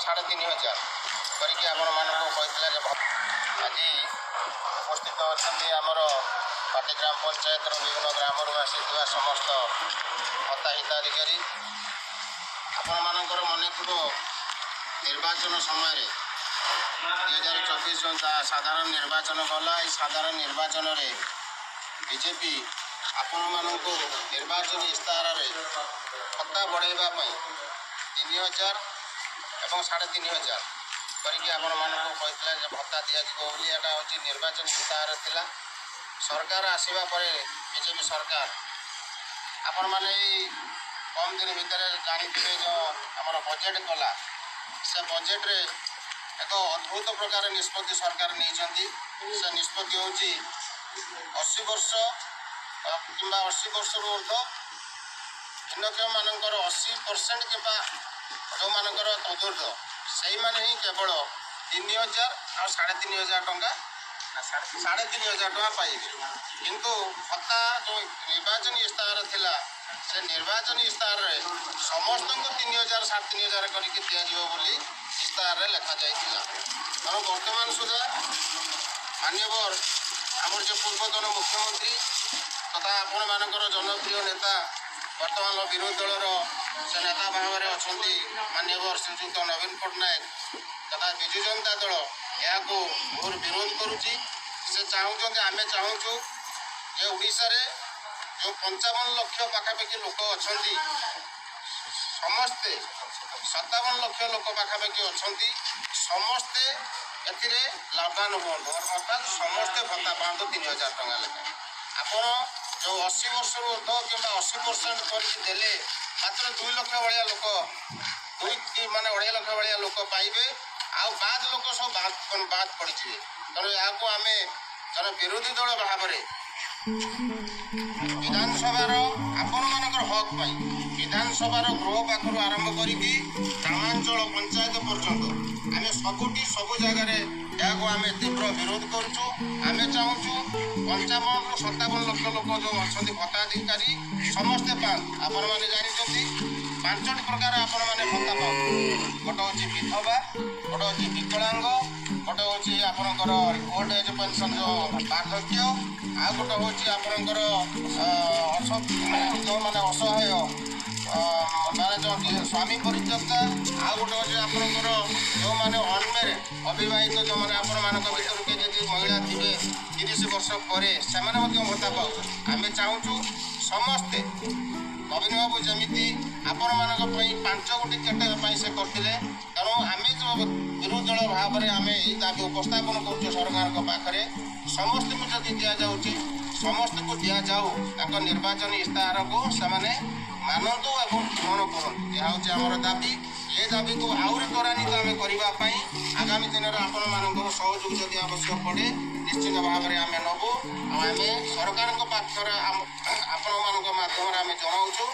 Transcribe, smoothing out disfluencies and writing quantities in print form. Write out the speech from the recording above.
3,500 କରିକି ଆପଣମାନଙ୍କୁ କହିଥିଲା ଯେ ଆଜି ଉପସ୍ଥିତ ଅଛନ୍ତି ଆମର ପାଟି ଗ୍ରାମ ପଞ୍ଚାୟତର ବିଭିନ୍ନ ଗ୍ରାମରୁ ଆସିଥିବା ସମସ୍ତ ଭତ୍ତା ହିତାଧିକାରୀ। ଆପଣମାନଙ୍କର ମନେ ଥିବ ନିର୍ବାଚନ ସମୟରେ 2024 ସାଧାରଣ ନିର୍ବାଚନ ଗଲା। ଏହି ସାଧାରଣ ନିର୍ବାଚନରେ ବିଜେପି ଆପଣମାନଙ୍କୁ ନିର୍ବାଚନୀ ଇସ୍ତାହାରରେ ଭତ୍ତା ବଢ଼ାଇବା ପାଇଁ 3,000 ଏବଂ 3,500 କରିକି ଆପଣମାନଙ୍କୁ କହିଥିଲା ଯେ ଭତ୍ତା ଦିଆଯିବ ବୋଲି। ଏଇଟା ହେଉଛି ନିର୍ବାଚନୀ ଇସ୍ତାହାର ଥିଲା। ସରକାର ଆସିବା ପରେ ବିଜେପି ସରକାର ଆପଣମାନେ ଏଇ କମ୍ ଦିନ ଭିତରେ ଜାଣିଥିବେ ଯେଉଁ ଆମର ବଜେଟ୍ କଲା, ସେ ବଜେଟ୍ରେ ଏକ ଅଦ୍ଭୁତ ପ୍ରକାର ନିଷ୍ପତ୍ତି ସରକାର ନେଇଛନ୍ତି। ସେ ନିଷ୍ପତ୍ତି ହେଉଛି 80 ବର୍ଷ କିମ୍ବା 80 ବର୍ଷରୁ ଉର୍ଦ୍ଧ୍ୱ ଭିନ୍ନକ୍ଷମମାନଙ୍କର 80% କିମ୍ବା ଯେଉଁମାନଙ୍କର ତଦୁର୍ଦ୍ଧ୍ୱ ସେଇମାନେ ହିଁ କେବଳ 3,000 ଆଉ 3,500 ଟଙ୍କା 3,500 ଟଙ୍କା ପାଇବେ। କିନ୍ତୁ ଭତ୍ତା ଯେଉଁ ନିର୍ବାଚନୀ ଇସ୍ତାହାର ଥିଲା, ସେ ନିର୍ବାଚନୀ ଇସ୍ତାହାରରେ ସମସ୍ତଙ୍କୁ 3,000 3,500 କରିକି ଦିଆଯିବ ବୋଲି ଇସ୍ତାହାରରେ ଲେଖାଯାଇଥିଲା। ତେଣୁ ବର୍ତ୍ତମାନ ସୁଦ୍ଧା ମାନ୍ୟବର ଆମର ଯେଉଁ ପୂର୍ବତନ ମୁଖ୍ୟମନ୍ତ୍ରୀ ତଥା ଆପଣମାନଙ୍କର ଜନପ୍ରିୟ ନେତା, ବର୍ତ୍ତମାନ ବିରୋଧୀ ଦଳର ସେ ନେତା ଭାବରେ ଅଛନ୍ତି ମାନ୍ୟବର ଶ୍ରୀଯୁକ୍ତ ନବୀନ ପଟ୍ଟନାୟକ ତଥା ବିଜୁ ଜନତା ଦଳ ଏହାକୁ ଘୋର ବିରୋଧ କରୁଛି। ସେ ଚାହୁଁଛନ୍ତି, ଆମେ ଚାହୁଁଛୁ ଯେ ଓଡ଼ିଶାରେ ଯେଉଁ 55 ଲକ୍ଷ ପାଖାପାଖି ଲୋକ ଅଛନ୍ତି, ସମସ୍ତେ 57 ଲକ୍ଷ ଲୋକ ପାଖାପାଖି ଅଛନ୍ତି, ସମସ୍ତେ ଏଥିରେ ଲାଭବାନ ହୁଅନ୍ତୁ, ଅର୍ଥାତ୍ ସମସ୍ତେ ଭତ୍ତା ପାଆନ୍ତୁ 3,000 ଟଙ୍କା ଲେଖାଏଁ। ଆପଣ ଯେଉଁ 80 ବର୍ଷରୁ ଉର୍ଦ୍ଧ୍ୱ କିମ୍ବା 80% କରିକି ଦେଲେ ମାତ୍ର 2 ଲକ୍ଷ ଭଳିଆ ଲୋକ, 2.5 ଲକ୍ଷ ଭଳିଆ ଲୋକ ପାଇବେ। ଆଉ ବାଦ ଲୋକ ସବୁ ବାଦ ପଡ଼ିଯିବେ। ତେଣୁ ଏହାକୁ ଆମେ ଜଣେ ବିରୋଧୀ ଦଳ ଭାବରେ ବିଧାନସଭାର ଆପଣମାନଙ୍କର ହକ୍ ପାଇଁ ବିଧାନସଭାର ଗୃହ ପାଖରୁ ଆରମ୍ଭ କରିକି ଗ୍ରାମାଞ୍ଚଳ ପଞ୍ଚାୟତ ପର୍ଯ୍ୟନ୍ତ ଆମେ ସବୁଠି ସବୁ ଜାଗାରେ ଏହାକୁ ଆମେ ତୀବ୍ର ବିରୋଧ କରୁଛୁ। ଆମେ ଚାହୁଁଛୁ 55ରୁ 57 ଲକ୍ଷ ଲୋକ ଯେଉଁ ଅଛନ୍ତି ଭତ୍ତାଧିକାରୀ ସମସ୍ତେ ପାଆନ୍ତୁ। ଆପଣମାନେ ଜାଣିଛନ୍ତି 5ଟି ପ୍ରକାର ଆପଣମାନେ ଭତ୍ତା ପାଆନ୍ତୁ। ଗୋଟେ ହେଉଛି ବିଧବା, ଗୋଟେ ହେଉଛି ବିକଳାଙ୍ଗ, ଗୋଟେ ହେଉଛି ଆପଣଙ୍କର ଓଲ୍ଡ ଏଜ୍ ପେନ୍ସନ୍ ଯେଉଁ ବାର୍ଦ୍ଧକ୍ୟ, ଆଉ ଗୋଟେ ହେଉଛି ଆପଣଙ୍କର ଯେଉଁମାନେ ଅସହାୟ ମାନେ ଯେଉଁ ସ୍ୱାମୀ ପରିତ୍ୟକ୍ତା, ଆଉ ଗୋଟେ ହେଉଛି ଆପଣଙ୍କର ଯେଉଁମାନେ ଅନମ୍ୟାରେଡ୍ ଅବିବାହିତ, ଯେଉଁମାନେ ଆପଣମାନଙ୍କ ଭିତରୁ କିଏ ଯଦି ମହିଳା ଥିବେ 30 ବର୍ଷ ପରେ ସେମାନେ ମଧ୍ୟ ଭତ୍ତା ପାଉଛନ୍ତି। ଆମେ ଚାହୁଁଛୁ ସମସ୍ତେ ନବୀନ ବାବୁ ଯେମିତି ଆପଣମାନଙ୍କ ପାଇଁ 5 କୋଟି କେଟେର ପାଇଁ ସେ କରିଥିଲେ, ତେଣୁ ଆମେ ଯେଉଁ ବିରୋଧୀ ଦଳ ଭାବରେ ଆମେ ଏହି ଦାବି ଉପସ୍ଥାପନ କରୁଛୁ ସରକାରଙ୍କ ପାଖରେ, ସମସ୍ତଙ୍କୁ ଯଦି ଦିଆଯାଉଛି ସମସ୍ତଙ୍କୁ ଦିଆଯାଉ। ତାଙ୍କ ନିର୍ବାଚନୀ ଇସ୍ତାହାରକୁ ସେମାନେ ମାନନ୍ତୁ ଏବଂ ଗ୍ରହଣ କରନ୍ତୁ। ଏହା ହେଉଛି ଆମର ଦାବି। ଏ ଦାବିକୁ ଆହୁରି ତ୍ୱରାନ୍ୱିତ ଆମେ କରିବା ପାଇଁ ଆଗାମୀ ଦିନରେ ଆପଣମାନଙ୍କର ସହଯୋଗ ଯଦି ଆବଶ୍ୟକ ପଡ଼େ ନିଶ୍ଚିତ ଭାବରେ ଆମେ ନେବୁ। ଆଉ ଆମେ ସରକାରଙ୍କ ପାଖରେ ଆପଣମାନଙ୍କ ମାଧ୍ୟମରେ ଆମେ ଜଣାଉଛୁ।